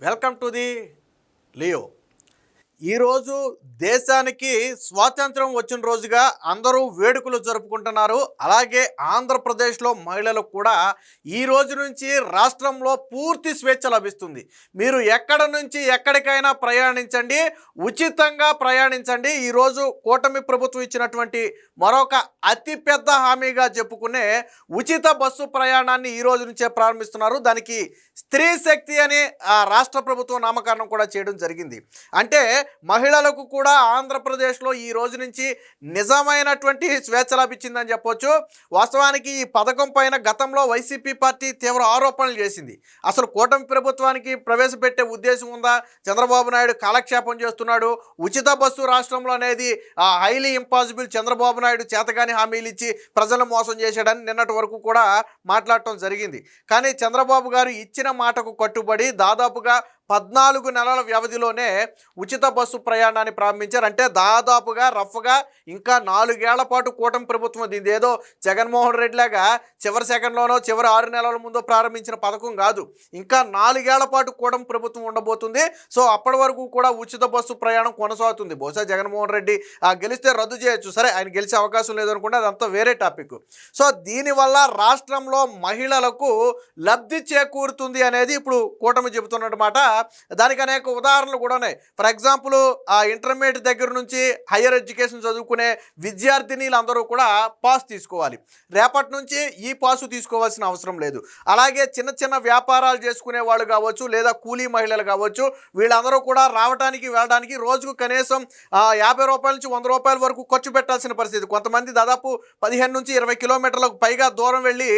Welcome to the Leo. ఈరోజు దేశానికి స్వాతంత్రం వచ్చిన రోజుగా అందరూ వేడుకలు జరుపుకుంటున్నారు. అలాగే ఆంధ్రప్రదేశ్లో మహిళలకు కూడా ఈ రోజు నుంచి రాష్ట్రంలో పూర్తి స్వేచ్ఛ లభిస్తుంది. మీరు ఎక్కడ నుంచి ఎక్కడికైనా ప్రయాణించండి, ఉచితంగా ప్రయాణించండి. ఈరోజు కూటమి ప్రభుత్వం ఇచ్చినటువంటి మరొక అతిపెద్ద హామీగా చెప్పుకునే ఉచిత బస్సు ప్రయాణాన్ని ఈ రోజు నుంచే ప్రారంభిస్తున్నారు. దానికి స్త్రీ శక్తి అని రాష్ట్ర ప్రభుత్వం నామకరణం కూడా చేయడం జరిగింది. అంటే మహిళలకు కూడా ఆంధ్రప్రదేశ్లో ఈ రోజు నుంచి నిజమైనటువంటి స్వేచ్ఛ లభించిందని చెప్పొచ్చు. వాస్తవానికి ఈ పథకం పైన గతంలో వైసీపీ పార్టీ తీవ్ర ఆరోపణలు చేసింది. అసలు కూటమి ప్రభుత్వానికి ప్రవేశపెట్టే ఉద్దేశం ఉందా, చంద్రబాబు నాయుడు కాలక్షేపం చేస్తున్నాడు, ఉచిత బస్సు రాష్ట్రంలో అనేది హైలీ ఇంపాసిబుల్, చంద్రబాబు నాయుడు చేతగాని హామీలు ఇచ్చి ప్రజలను మోసం చేశాడని నిన్నటి వరకు కూడా మాట్లాడటం జరిగింది. కానీ చంద్రబాబు గారు ఇచ్చిన మాటకు కట్టుబడి దాదాపుగా 14 నెలల వ్యవధిలోనే ఉచిత బస్సు ప్రయాణాన్ని ప్రారంభించారు. అంటే దాదాపుగా రఫ్గా ఇంకా 4 ఏళ్ల పాటు కూటమి ప్రభుత్వం, దీని ఏదో జగన్మోహన్ రెడ్డి లాగా చివరి సెకండ్లోనో చివరి 6 నెలల ముందో ప్రారంభించిన పథకం కాదు. ఇంకా 4 ఏళ్ల పాటు కూటమి ప్రభుత్వం ఉండబోతుంది. సో అప్పటి వరకు కూడా ఉచిత బస్సు ప్రయాణం కొనసాగుతుంది. బహుశా జగన్మోహన్ రెడ్డి గెలిస్తే రద్దు చేయొచ్చు. సరే, ఆయన గెలిచే అవకాశం లేదనుకుంటే అదంతా వేరే టాపిక్. సో దీనివల్ల రాష్ట్రంలో మహిళలకు లబ్ధి చేకూరుతుంది అనేది ఇప్పుడు కూటమి చెబుతున్నమాట. దానికి అనేక ఉదాహరణలు కూడా ఉన్నాయి. ఫర్ ఎగ్జాంపుల్, ఇంటర్మీడియట్ దగ్గర నుంచి హయ్యర్ ఎడ్యుకేషన్ చదువుకునే విద్యార్థినీలు అందరూ కూడా పాస్ తీసుకోవాలి. రేపటి నుంచి ఈ పాసు తీసుకోవాల్సిన అవసరం లేదు. అలాగే చిన్న చిన్న వ్యాపారాలు చేసుకునే వాళ్ళు కావచ్చు, లేదా కూలీ మహిళలు కావచ్చు, వీళ్ళందరూ కూడా రావడానికి వెళ్ళడానికి రోజుకు కనీసం 50 రూపాయల నుంచి 100 రూపాయల వరకు ఖర్చు పెట్టాల్సిన పరిస్థితి. కొంతమంది దాదాపు 15 నుంచి 20 కిలోమీటర్లకు పైగా దూరం వెళ్ళి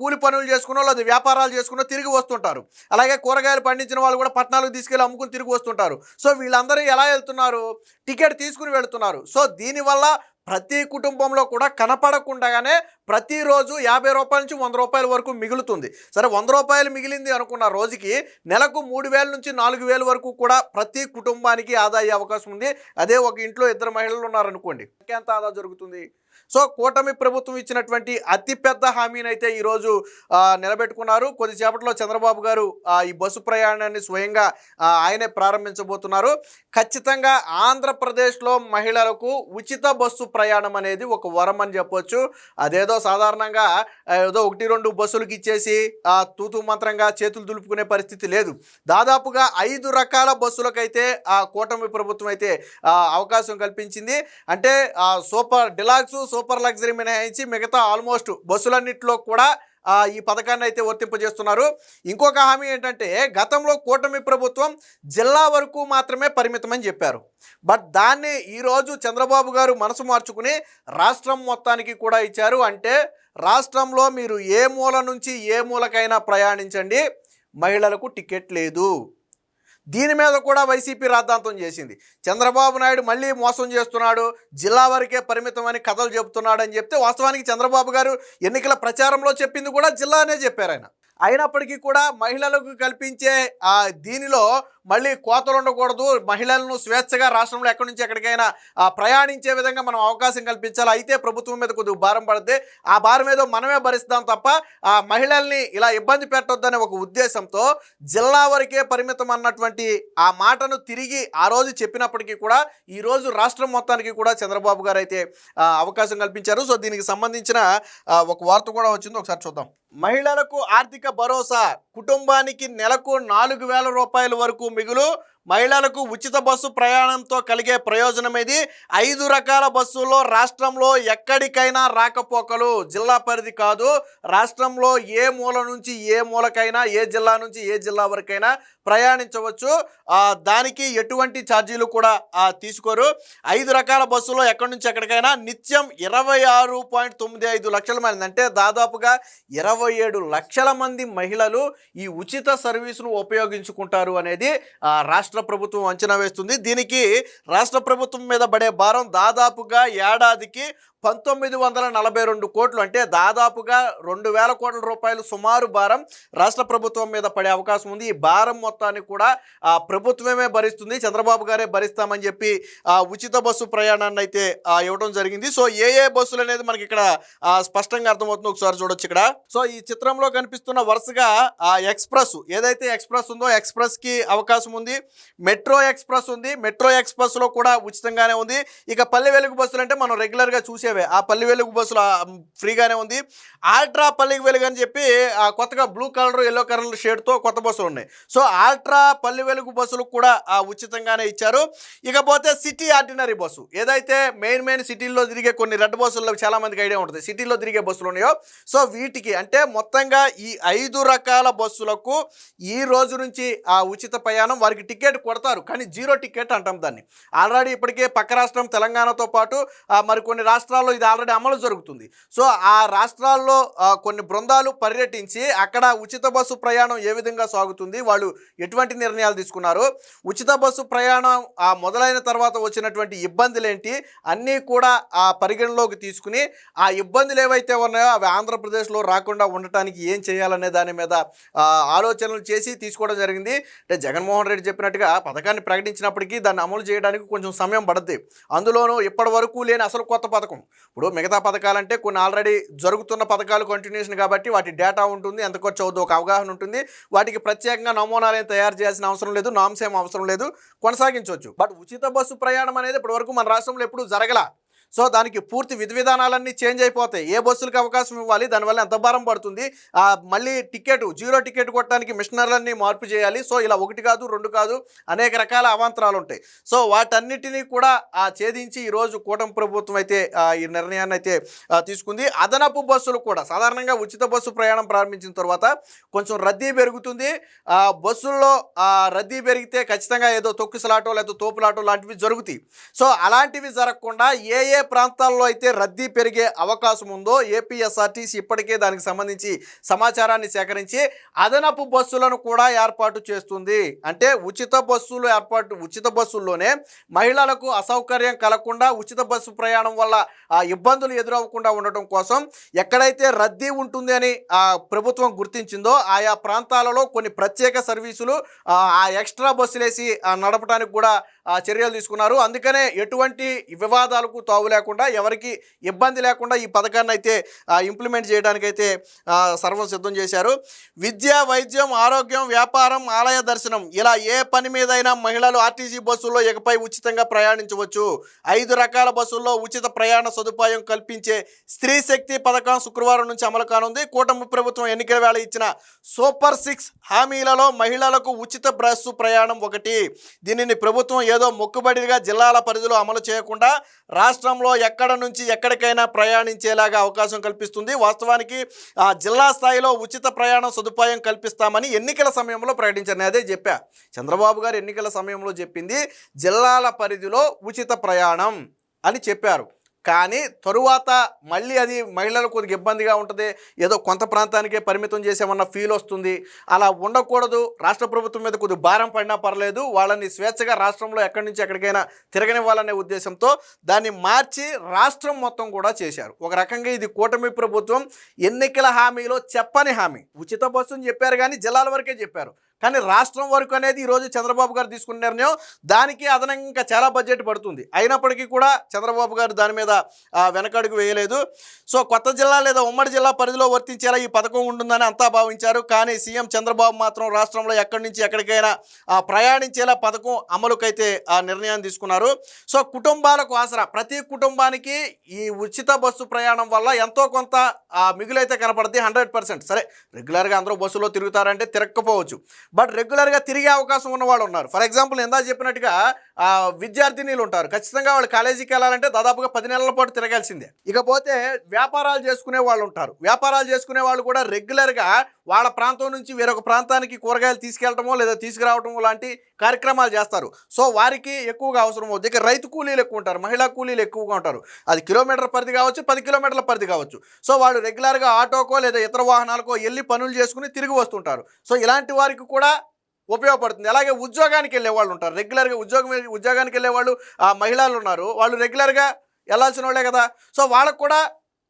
కూలి పనులు చేసుకున్నో లేదా వ్యాపారాలు చేసుకున్నో తిరిగి వస్తుంటారు. అలాగే కూరగాయలు పండించిన వాళ్ళు కూడా పట్టణాలకు తీసుకెళ్ళి అమ్ముకుని తిరిగి వస్తుంటారు. సో వీళ్ళందరూ ఎలా వెళ్తున్నారు? టికెట్ తీసుకుని వెళుతున్నారు. సో దీనివల్ల ప్రతి కుటుంబంలో కూడా కనపడకుండానే ప్రతిరోజు 50 రూపాయల నుంచి 100 రూపాయల వరకు మిగులుతుంది. సరే, 100 రూపాయలు మిగిలింది అనుకున్న రోజుకి నెలకు 3000 నుంచి 4000 వరకు కూడా ప్రతి కుటుంబానికి ఆదా అయ్యే అవకాశం ఉంది. అదే ఒక ఇంట్లో 2 మహిళలు ఉన్నారనుకోండి, ఎంత ఆదా జరుగుతుంది? సో కూటమి ప్రభుత్వం ఇచ్చినటువంటి అతిపెద్ద హామీని అయితే ఈరోజు నిలబెట్టుకున్నారు. కొద్దిసేపట్లో చంద్రబాబు గారు ఈ బస్సు ప్రయాణాన్ని స్వయంగా ఆయనే ప్రారంభించబోతున్నారు. ఖచ్చితంగా ఆంధ్రప్రదేశ్లో మహిళలకు ఉచిత బస్సు ప్రయాణం అనేది ఒక వరం అని చెప్పొచ్చు. అదేదో సాధారణంగా ఏదో 1-2 బస్సులకు ఇచ్చేసి తూతూ మంత్రంగా చేతులు దులుపుకునే పరిస్థితి లేదు. దాదాపుగా 5 రకాల బస్సులకైతే కూటమి ప్రభుత్వం అయితే అవకాశం కల్పించింది. అంటే సూపర్ డిలాక్స్, సూపర్ లగ్జరీ మినహాయించి మిగతా ఆల్మోస్ట్ బస్సులన్నింటిలో కూడా ఈ పథకాన్ని అయితే వర్తింపజేస్తున్నారు. ఇంకొక హామీ ఏంటంటే, గతంలో కూటమి ప్రభుత్వం జిల్లా వరకు మాత్రమే పరిమితమని చెప్పారు. బట్ దాన్ని ఈరోజు చంద్రబాబు గారు మనసు మార్చుకుని రాష్ట్రం మొత్తానికి కూడా ఇచ్చారు. అంటే రాష్ట్రంలో మీరు ఏ మూల నుంచి ఏ మూలకైనా ప్రయాణించండి, మహిళలకు టికెట్ లేదు. దీని మీద కూడా వైసీపీ రాద్ధాంతం చేసింది. చంద్రబాబు నాయుడు మళ్ళీ మోసం చేస్తున్నాడు, జిల్లా వరకే పరిమితం అని కథలు చెబుతున్నాడు అని చెప్తే, వాస్తవానికి చంద్రబాబు గారు ఎన్నికల ప్రచారంలో చెప్పింది కూడా జిల్లానే చెప్పారు ఆయన. అయినప్పటికీ కూడా మహిళలకు కల్పించే దీనిలో మళ్ళీ కోతలు ఉండకూడదు, మహిళలను స్వేచ్ఛగా రాష్ట్రంలో ఎక్కడి నుంచి ఎక్కడికైనా ప్రయాణించే విధంగా మనం అవకాశం కల్పించాలి. అయితే ప్రభుత్వం మీద కొద్దిగా భారం పడితే ఆ భారం ఏదో మనమే భరిస్తాం తప్ప ఆ మహిళల్ని ఇలా ఇబ్బంది పెట్టొద్దనే ఒక ఉద్దేశంతో జిల్లా వరకే పరిమితం అన్నటువంటి ఆ మాటను తిరిగి ఆ రోజు చెప్పినప్పటికీ కూడా ఈరోజు రాష్ట్రం మొత్తానికి కూడా చంద్రబాబు గారు అయితే అవకాశం కల్పించారు. సో దీనికి సంబంధించిన ఒక వార్త కూడా వచ్చింది, ఒకసారి చూద్దాం. మహిళలకు ఆర్థిక భరోసా, కుటుంబానికి నెలకు 4000 రూపాయల వరకు మిగులు, మహిళలకు ఉచిత బస్సు ప్రయాణంతో కలిగే ప్రయోజనం ఇది. 5 రకాల బస్సుల్లో రాష్ట్రంలో ఎక్కడికైనా రాకపోకలు, జిల్లా పరిధి కాదు, రాష్ట్రంలో ఏ మూల నుంచి ఏ మూలకైనా, ఏ జిల్లా నుంచి ఏ జిల్లా వరకైనా ప్రయాణించవచ్చు. దానికి ఎటువంటి ఛార్జీలు కూడా తీసుకోరు. 5 రకాల బస్సులో ఎక్కడి నుంచి ఎక్కడికైనా నిత్యం 26.95 లక్షల మంది, అంటే దాదాపుగా 27 లక్షల మంది మహిళలు ఈ ఉచిత సర్వీసును ఉపయోగించుకుంటారు అనేది రాష్ట్ర రాష్ట్ర ప్రభుత్వం అంచనా వేస్తుంది. దీనికి రాష్ట్ర ప్రభుత్వం మీద పడే భారం దాదాపుగా ఏడాదికి 1942 కోట్లు, అంటే దాదాపుగా 2000 కోట్ల రూపాయలు సుమారు భారం రాష్ట్ర ప్రభుత్వం మీద పడే అవకాశం ఉంది. ఈ భారం మొత్తాన్ని కూడా ప్రభుత్వమే భరిస్తుంది, చంద్రబాబు గారే భరిస్తామని చెప్పి ఉచిత బస్సు ప్రయాణాన్ని అయితే ఇవ్వడం జరిగింది. సో ఏ బస్సులు అనేది మనకి ఇక్కడ స్పష్టంగా అర్థమవుతుంది, ఒకసారి చూడొచ్చు ఇక్కడ. సో ఈ చిత్రంలో కనిపిస్తున్న వరుసగా ఎక్స్ప్రెస్, ఏదైతే ఎక్స్ప్రెస్ ఉందో ఎక్స్ప్రెస్ కి అవకాశం ఉంది. మెట్రో ఎక్స్ప్రెస్ ఉంది, మెట్రో ఎక్స్ప్రెస్ లో కూడా ఉచితంగానే ఉంది. ఇక పల్లె వెలుగు బస్సులు అంటే మనం రెగ్యులర్ గా చూసేవే, ఆ పల్లె వెలుగు బస్సులు ఫ్రీగానే ఉంది. ఆల్ట్రా పల్లె వెలుగు అని చెప్పి కొత్తగా blue colour yellow colour shade తో కొత్త బస్సులు ఉన్నాయి. సో ఆల్ట్రా పల్లె వెలుగు బస్సులు కూడా ఉచితంగానే ఇచ్చారు. ఇకపోతే సిటీ ఆర్డినరీ బస్సు, ఏదైతే మెయిన్ సిటీల్లో తిరిగే కొన్ని రెడ్ బస్సుల్లో చాలా మందికి ఐడియా ఉంటుంది, సిటీలో తిరిగే బస్సులు ఉన్నాయో, సో వీటికి అంటే మొత్తంగా ఈ 5 రకాల బస్సులకు ఈ రోజు నుంచి ఉచిత ప్రయాణం. వారికి టికెట్ కొడతారు కానీ జీరో టికెట్ అంటాం దాన్ని. ఆల్రెడీ ఇప్పటికే పక్క రాష్ట్రం తెలంగాణతో పాటు మరికొన్ని రాష్ట్రాల్లో ఇది ఆల్రెడీ అమలు జరుగుతుంది. సో ఆ రాష్ట్రాల్లో కొన్ని బృందాలు పర్యటించి అక్కడ ఉచిత బస్సు ప్రయాణం ఏ విధంగా సాగుతుంది, వాళ్ళు ఎటువంటి నిర్ణయాలు తీసుకున్నారు, ఉచిత బస్సు ప్రయాణం మొదలైన తర్వాత వచ్చినటువంటి ఇబ్బందులు ఏంటి అన్నీ కూడా పరిగణలోకి తీసుకుని ఆ ఇబ్బందులు ఏవైతే ఉన్నాయో అవి ఆంధ్రప్రదేశ్లో రాకుండా ఉండటానికి ఏం చేయాలనే దాని మీద ఆలోచనలు చేసి తీసుకోవడం జరిగింది. అంటే జగన్మోహన్ రెడ్డి చెప్పినట్టుగా పథకాన్ని ప్రకటించినప్పటికీ దాన్ని అమలు చేయడానికి కొంచెం సమయం పడుతుంది. అందులోనూ ఇప్పటి వరకు లేని అసలు కొత్త పథకం. ఇప్పుడు మిగతా పథకాలంటే కొన్ని ఆల్రెడీ జరుగుతున్న పథకాలు కంటిన్యూషన్ కాబట్టి వాటి డేటా ఉంటుంది, ఎంత ఖర్చు అవుతుందో ఒక అవగాహన ఉంటుంది, వాటికి ప్రత్యేకంగా నమూనాలు తయారు చేయాల్సిన అవసరం లేదు, నామ్స్ ఏం అవసరం లేదు, కొనసాగించవచ్చు. బట్ ఉచిత బస్సు ప్రయాణం అనేది ఇప్పటి వరకు మన రాష్ట్రంలో ఎప్పుడూ జరగల. సో దానికి పూర్తి విధి విధానాలన్నీ చేంజ్ అయిపోతాయి. ఏ బస్సులకు అవకాశం ఇవ్వాలి, దానివల్ల ఎంత భారం పడుతుంది, మళ్ళీ జీరో టికెట్ కొట్టడానికి మిషనర్లన్నీ మార్పు చేయాలి. సో ఇలా 1 కాదు 2 కాదు అనేక రకాల అవాంతరాలు ఉంటాయి. సో వాటన్నిటినీ కూడా ఛేదించి ఈరోజు కూటమి ప్రభుత్వం అయితే ఈ నిర్ణయాన్ని అయితే తీసుకుంది. అదనపు బస్సులు కూడా సాధారణంగా ఉచిత బస్సు ప్రయాణం ప్రారంభించిన తర్వాత కొంచెం రద్దీ పెరుగుతుంది. బస్సుల్లో రద్దీ పెరిగితే ఖచ్చితంగా ఏదో తొక్కిసలాటో లేదా తోపులాటో లాంటివి జరుగుతాయి. సో అలాంటివి జరగకుండా ఏ ప్రాంతాల్లో అయితే రద్దీ పెరిగే అవకాశం ఉందో ఏపీఎస్ఆర్టీసీ ఇప్పటికే దానికి సంబంధించి సమాచారాన్ని సేకరించి అదనపు బస్సులను కూడా ఏర్పాటు చేస్తుంది. అంటే ఉచిత బస్సుల్లోనే మహిళలకు అసౌకర్యం కలగకుండా ఉచిత బస్సు ప్రయాణం వల్ల ఇబ్బందులు ఎదురవ్వకుండా ఉండటం కోసం ఎక్కడైతే రద్దీ ఉంటుంది అని ప్రభుత్వం గుర్తించిందో ఆయా ప్రాంతాలలో కొన్ని ప్రత్యేక సర్వీసులు ఎక్స్ట్రా బస్సులేసి నడపడానికి కూడా చర్యలు తీసుకున్నారు. అందుకనే ఎటువంటి వివాదాలకు తావు లేకుండా ఎవరికి ఇబ్బంది లేకుండా ఈ పథకాన్ని అయితే ఇంప్లిమెంట్ చేయడానికైతే సర్వం సిద్ధం చేశారు. విద్య, వైద్యం, ఆరోగ్యం, వ్యాపారం, ఆలయ దర్శనం ఇలా ఏ పని మీదైనా మహిళలు ఆర్టీసీ బస్సుల్లో ఇకపై ఉచితంగా ప్రయాణించవచ్చు. 5 రకాల బస్సుల్లో ఉచిత ప్రయాణ సదుపాయం కల్పించే స్త్రీ శక్తి పథకం శుక్రవారం నుంచి అమలు కానుంది. కూటమి ప్రభుత్వం ఎన్నికల వేళ ఇచ్చిన సూపర్ 6 హామీలలో మహిళలకు ఉచిత బస్సు ప్రయాణం ఒకటి. దీనిని ప్రభుత్వం ఏదో మొక్కుబడిగా జిల్లాల పరిధిలో అమలు చేయకుండా రాష్ట్రంలో ఎక్కడ నుంచి ఎక్కడికైనా ప్రయాణించేలాగా అవకాశం కల్పిస్తుంది. వాస్తవానికి జిల్లా స్థాయిలో ఉచిత ప్రయాణ సదుపాయం కల్పిస్తామని ఎన్నికల సమయంలో ప్రకటించారు. నేను అదే చెప్పా, చంద్రబాబు గారు ఎన్నికల సమయంలో చెప్పింది జిల్లాల పరిధిలో ఉచిత ప్రయాణం అని చెప్పారు. కానీ తరువాత మళ్ళీ అది మహిళలకు కొద్దిగా ఇబ్బందిగా ఉంటుంది, ఏదో కొంత ప్రాంతానికే పరిమితం చేసామన్న ఫీల్ వస్తుంది. అలా ఉండకూడదు, రాష్ట్ర ప్రభుత్వం మీద కొద్దిగా భారం పడినా పర్లేదు, వాళ్ళని స్వేచ్ఛగా రాష్ట్రంలో ఎక్కడి నుంచి ఎక్కడికైనా తిరగనివ్వాలనే ఉద్దేశంతో దాన్ని మార్చి రాష్ట్రం మొత్తం కూడా చేశారు. ఒక రకంగా ఇది కూటమి ప్రభుత్వం ఎన్నికల హామీలో చెప్పని హామీ. ఉచిత బస్సుని చెప్పారు కానీ జిల్లాల వరకే చెప్పారు, కానీ రాష్ట్రం వరకు అనేది ఈరోజు చంద్రబాబు గారు తీసుకున్న నిర్ణయం. దానికి అదనంగా ఇంకా చాలా బడ్జెట్ పడుతుంది. అయినప్పటికీ కూడా చంద్రబాబు గారు దాని మీద వెనకడుగు వేయలేదు. సో కొత్త జిల్లా లేదా ఉమ్మడి జిల్లా పరిధిలో వర్తించేలా ఈ పథకం ఉంటుందని అంతా భావించారు. కానీ సీఎం చంద్రబాబు మాత్రం రాష్ట్రంలో ఎక్కడి నుంచి ఎక్కడికైనా ప్రయాణించేలా పథకం అమలుకైతే ఆ నిర్ణయాన్ని తీసుకున్నారు. సో కుటుంబాలకు ఆసరా, ప్రతి కుటుంబానికి ఈ ఉచిత బస్సు ప్రయాణం వల్ల ఎంతో కొంత మిగులైతే కనపడుతుంది. 100%. సరే, రెగ్యులర్గా అందరూ బస్సులో తిరుగుతారంటే తిరగకపోవచ్చు, బట్ రెగ్యులర్గా తిరిగే అవకాశం ఉన్న వాళ్ళు ఉన్నారు. ఫర్ ఎగ్జాంపుల్ ఇందా చెప్పినట్టుగా విద్యార్థినీలు ఉంటారు, ఖచ్చితంగా వాళ్ళు కాలేజీకి వెళ్ళాలంటే దాదాపుగా 10 నెలల పాటు తిరగాల్సిందే. ఇకపోతే వ్యాపారాలు చేసుకునే వాళ్ళు ఉంటారు, వ్యాపారాలు చేసుకునే వాళ్ళు కూడా రెగ్యులర్గా వాళ్ళ ప్రాంతం నుంచి వేరొక ప్రాంతానికి కూరగాయలు తీసుకెళ్ళటమో లేదా తీసుకురావటమో లాంటి కార్యక్రమాలు చేస్తారు. సో వారికి ఎక్కువగా అవసరం అవుతుంది. ఇక రైతు కూలీలు ఎక్కువ ఉంటారు, మహిళా కూలీలు ఎక్కువగా ఉంటారు. అది కిలోమీటర్ పరిధి కావచ్చు, 10 కిలోమీటర్ల పరిధి కావచ్చు. సో వాళ్ళు రెగ్యులర్గా ఆటోకో లేదా ఇతర వాహనాలకో వెళ్ళి పనులు చేసుకుని తిరిగి వస్తుంటారు. సో ఇలాంటి వారికి కూడా ఉపయోగపడుతుంది. అలాగే ఉద్యోగానికి వెళ్ళే వాళ్ళు ఉంటారు, రెగ్యులర్గా ఉద్యోగానికి వెళ్ళే వాళ్ళు మహిళలు ఉన్నారు, వాళ్ళు రెగ్యులర్గా వెళ్ళాల్సిన వాళ్ళే కదా. సో వాళ్ళకు కూడా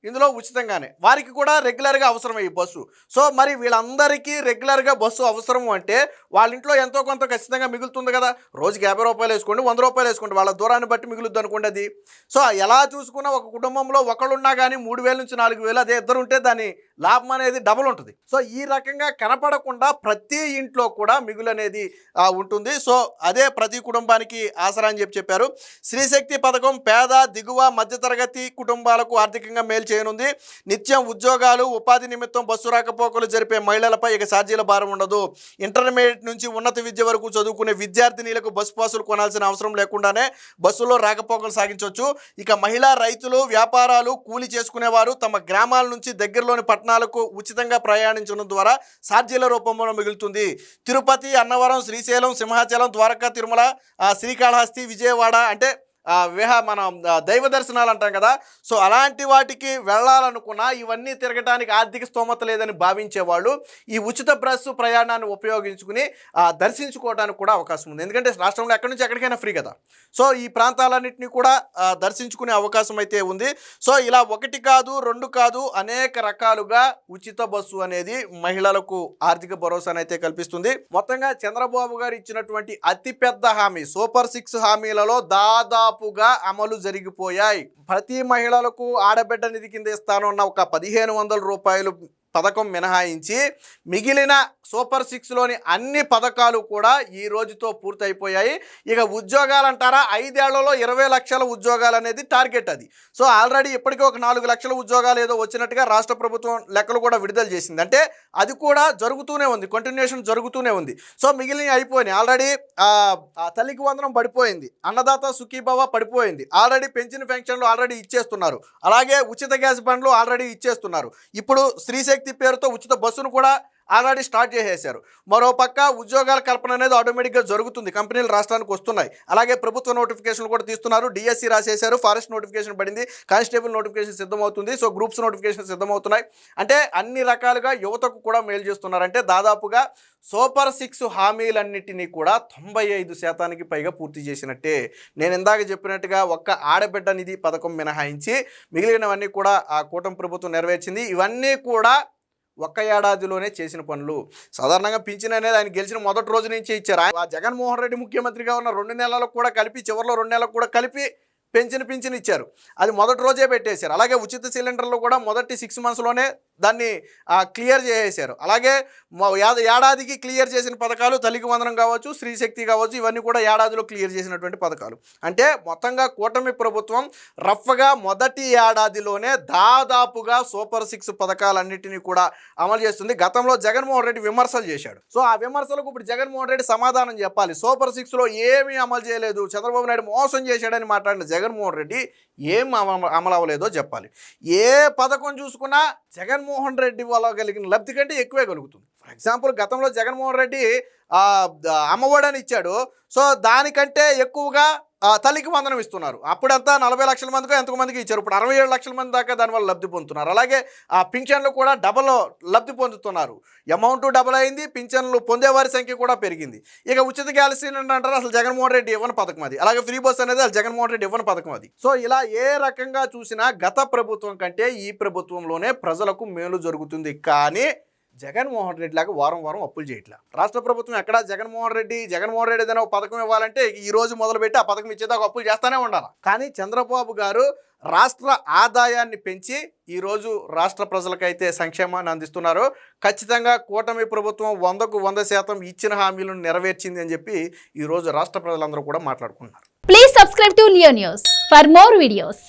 ఇందులో ఉచితంగానే, వారికి కూడా రెగ్యులర్గా అవసరమే ఈ బస్సు. సో మరి వీళ్ళందరికీ రెగ్యులర్గా బస్సు అవసరము అంటే వాళ్ళ ఇంట్లో ఎంతో కొంత ఖచ్చితంగా మిగులుతుంది కదా. రోజుకి 50 రూపాయలు వేసుకోండి, 100 రూపాయలు వేసుకోండి, వాళ్ళ దూరాన్ని బట్టి మిగులుద్ది అనుకోండి అది. సో ఎలా చూసుకున్నా ఒక కుటుంబంలో ఒకళ్ళున్నా కానీ 3,000 నుంచి 4,000, అదే ఇద్దరు ఉంటే దాని లాభం అనేది డబుల్ ఉంటుంది. సో ఈ రకంగా కనపడకుండా ప్రతి ఇంట్లో కూడా మిగులు అనేది ఉంటుంది. సో అదే ప్రతి కుటుంబానికి ఆసరా అని చెప్పారు. స్త్రీశక్తి పథకం పేద, దిగువ, మధ్యతరగతి కుటుంబాలకు ఆర్థికంగా మేలు చేయనుంది. నిత్యం ఉద్యోగాలు, ఉపాధి నిమిత్తం బస్సు రాకపోకలు జరిపే మహిళలపై ఇక ఛార్జీల భారం ఉండదు. ఇంటర్మీడియట్ నుంచి ఉన్నత విద్య వరకు చదువుకునే విద్యార్థినీలకు బస్సు పాసులు కొనాల్సిన అవసరం లేకుండానే బస్సులో రాకపోకలు సాగించవచ్చు. ఇక మహిళా రైతులు, వ్యాపారాలు, కూలి చేసుకునేవారు తమ గ్రామాల నుంచి దగ్గరలోని పట్టణాలకు ఉచితంగా ప్రయాణించడం ద్వారా ఛార్జీల రూపంలో మిగులుతుంది. తిరుపతి, అన్నవరం, శ్రీశైలం, సింహాచలం, ద్వారకా, తిరుమల, శ్రీకాళహస్తి, విజయవాడ అంటే మనం దైవ దర్శనాలు అంటాం కదా. సో అలాంటి వాటికి వెళ్ళాలనుకున్నా ఇవన్నీ తిరగడానికి ఆర్థిక స్తోమత లేదని భావించేవాళ్ళు ఈ ఉచిత బస్సు ప్రయాణాన్ని ఉపయోగించుకుని దర్శించుకోవడానికి కూడా అవకాశం ఉంది. ఎందుకంటే రాష్ట్రంలో ఎక్కడి నుంచి ఎక్కడికైనా ఫ్రీ కదా. సో ఈ ప్రాంతాలన్నింటినీ కూడా దర్శించుకునే అవకాశం అయితే ఉంది. సో ఇలా 1 కాదు 2 కాదు అనేక రకాలుగా ఉచిత బస్సు అనేది మహిళలకు ఆర్థిక భరోసానైతే కల్పిస్తుంది. మొత్తంగా చంద్రబాబు గారు ఇచ్చినటువంటి అతిపెద్ద హామీ సూపర్ 6 హామీలలో దాదాపుగా అమలు జరిగిపోయాయి. ప్రతి మహిళలకు ఆడబిడ్డ నిధి కింద ఇస్తానన్న ఒక 1,500 రూపాయలు పథకం మినహాయించి మిగిలిన సూపర్ 6లోని అన్ని పథకాలు కూడా ఈ రోజుతో పూర్తయిపోయాయి. ఇక ఉద్యోగాలు అంటారా, 5 ఏళ్లలో 20 లక్షల ఉద్యోగాలు అనేది టార్గెట్ అది. సో ఆల్రెడీ ఇప్పటికే ఒక 4 లక్షల ఉద్యోగాలు ఏదో వచ్చినట్టుగా రాష్ట్ర ప్రభుత్వం లెక్కలు కూడా విడుదల చేసింది. అంటే అది కూడా జరుగుతూనే ఉంది, కంటిన్యూషన్ జరుగుతూనే ఉంది. సో మిగిలిన అయిపోయినాయి. ఆల్రెడీ తల్లికి వందనం పడిపోయింది, అన్నదాత సుఖీభవ పడిపోయింది, ఆల్రెడీ పెన్షన్ పెన్షన్లు ఆల్రెడీ ఇచ్చేస్తున్నారు, అలాగే ఉచిత గ్యాస్ బండ్లు ఆల్రెడీ ఇచ్చేస్తున్నారు. ఇప్పుడు స్త్రీశక్తి పేరుతో ఉచిత బస్సును కూడా ఆల్రెడీ స్టార్ట్ చేసేశారు. మరో పక్క ఉద్యోగాల కల్పన అనేది ఆటోమేటిక్గా జరుగుతుంది, కంపెనీలు రాష్ట్రానికి వస్తున్నాయి. అలాగే ప్రభుత్వ నోటిఫికేషన్లు కూడా తీస్తున్నారు. డిఎస్సి రాసేశారు, ఫారెస్ట్ నోటిఫికేషన్ పడింది, కానిస్టేబుల్ నోటిఫికేషన్ సిద్ధమవుతుంది, సో గ్రూప్స్ నోటిఫికేషన్ సిద్ధమవుతున్నాయి. అంటే అన్ని రకాలుగా యువతకు కూడా మేలు చేస్తున్నారు. అంటే దాదాపుగా సూపర్ 6 హామీలన్నిటినీ కూడా 95% పైగా పూర్తి చేసినట్టే. నేను ఇందాక చెప్పినట్టుగా ఒక్క ఆడబిడ్డ నిధి పథకం మినహాయించి మిగిలినవన్నీ కూడా ఆ కూటమి ప్రభుత్వం నెరవేర్చింది. ఇవన్నీ కూడా 1 ఏడాదిలోనే చేసిన పనులు. సాధారణంగా పింఛన్ అనేది ఆయన గెలిచిన మొదటి రోజు నుంచి ఇచ్చారు. ఆ జగన్మోహన్ రెడ్డి ముఖ్యమంత్రిగా ఉన్న 2 నెలలకు కూడా కలిపి, చివరిలో 2 నెలలకు కూడా కలిపి పింఛన్ ఇచ్చారు. అది మొదటి రోజే పెట్టేశారు. అలాగే ఉచిత సిలిండర్లు కూడా మొదటి 6 మంత్స్లోనే దాన్ని క్లియర్ చేసేశారు. అలాగే ఏడాదికి క్లియర్ చేసిన పథకాలు తల్లికి వందనం కావచ్చు, స్త్రీశక్తి కావచ్చు, ఇవన్నీ కూడా ఏడాదిలో క్లియర్ చేసినటువంటి పథకాలు. అంటే మొత్తంగా కూటమి ప్రభుత్వం రఫ్గా మొదటి ఏడాదిలోనే దాదాపుగా సూపర్ 6 పథకాలన్నింటినీ కూడా అమలు చేస్తుంది. గతంలో జగన్మోహన్ రెడ్డి విమర్శలు చేశాడు. సో ఆ విమర్శలకు ఇప్పుడు జగన్మోహన్ రెడ్డి సమాధానం చెప్పాలి. సూపర్ 6లో ఏమీ అమలు చేయలేదు, చంద్రబాబు నాయుడు మోసం చేశాడని మాట్లాడిన జగన్మోహన్ రెడ్డి ఏం అమలు అవ్వలేదో చెప్పాలి. ఏ పథకం చూసుకున్నా జగన్మోహన్ రెడ్డి వల్ల కలిగిన లబ్ధి కంటే ఎక్కువే కలుగుతుంది. ఫర్ ఎగ్జాంపుల్ గతంలో జగన్మోహన్ రెడ్డి అమ్మఒడని ఇచ్చాడు. సో దానికంటే ఎక్కువగా తల్లికి వందనం ఇస్తున్నారు. అప్పుడంతా 40 లక్షల మందికో ఎంతమందికి ఇచ్చారు, ఇప్పుడు 67 లక్షల మంది దాకా దానివల్ల లబ్ధి పొందుతున్నారు. అలాగే పింఛన్లు కూడా డబల్ లబ్ధి పొందుతున్నారు. అమౌంట్ డబల్ అయింది, పింఛన్లు పొందేవారి సంఖ్య కూడా పెరిగింది. ఇక ఉచిత గ్యాస్ సిలిండర్ అంటారు, అసలు జగన్మోహన్ రెడ్డి ఇవ్వని పథకం అది. అలాగే ఫ్రీ బస్ అనేది అసలు జగన్మోహన్ రెడ్డి ఇవ్వని పథకం అది. సో ఇలా ఏ రకంగా చూసినా గత ప్రభుత్వం కంటే ఈ ప్రభుత్వంలోనే ప్రజలకు మేలు జరుగుతుంది. కానీ జగన్మోహన్ రెడ్డి లాగా వారం వారం అప్పులు చేయట్లా రాష్ట్ర ప్రభుత్వం. ఎక్కడ జగన్మోహన్ రెడ్డి ఏదైనా ఒక పథకం ఇవ్వాలంటే ఈ రోజు మొదలుపెట్టి ఆ పథకం ఇచ్చేదాకా అప్పులు చేస్తూనే ఉండాలి. కానీ చంద్రబాబు గారు రాష్ట్ర ఆదాయాన్ని పెంచి ఈరోజు రాష్ట్ర ప్రజలకైతే సంక్షేమాన్ని అందిస్తున్నారు. ఖచ్చితంగా కూటమి ప్రభుత్వం 100కు 100% ఇచ్చిన హామీలను నెరవేర్చింది అని చెప్పి ఈరోజు రాష్ట్ర ప్రజలందరూ కూడా మాట్లాడుకుంటున్నారు. Please subscribe to Leo news for more videos.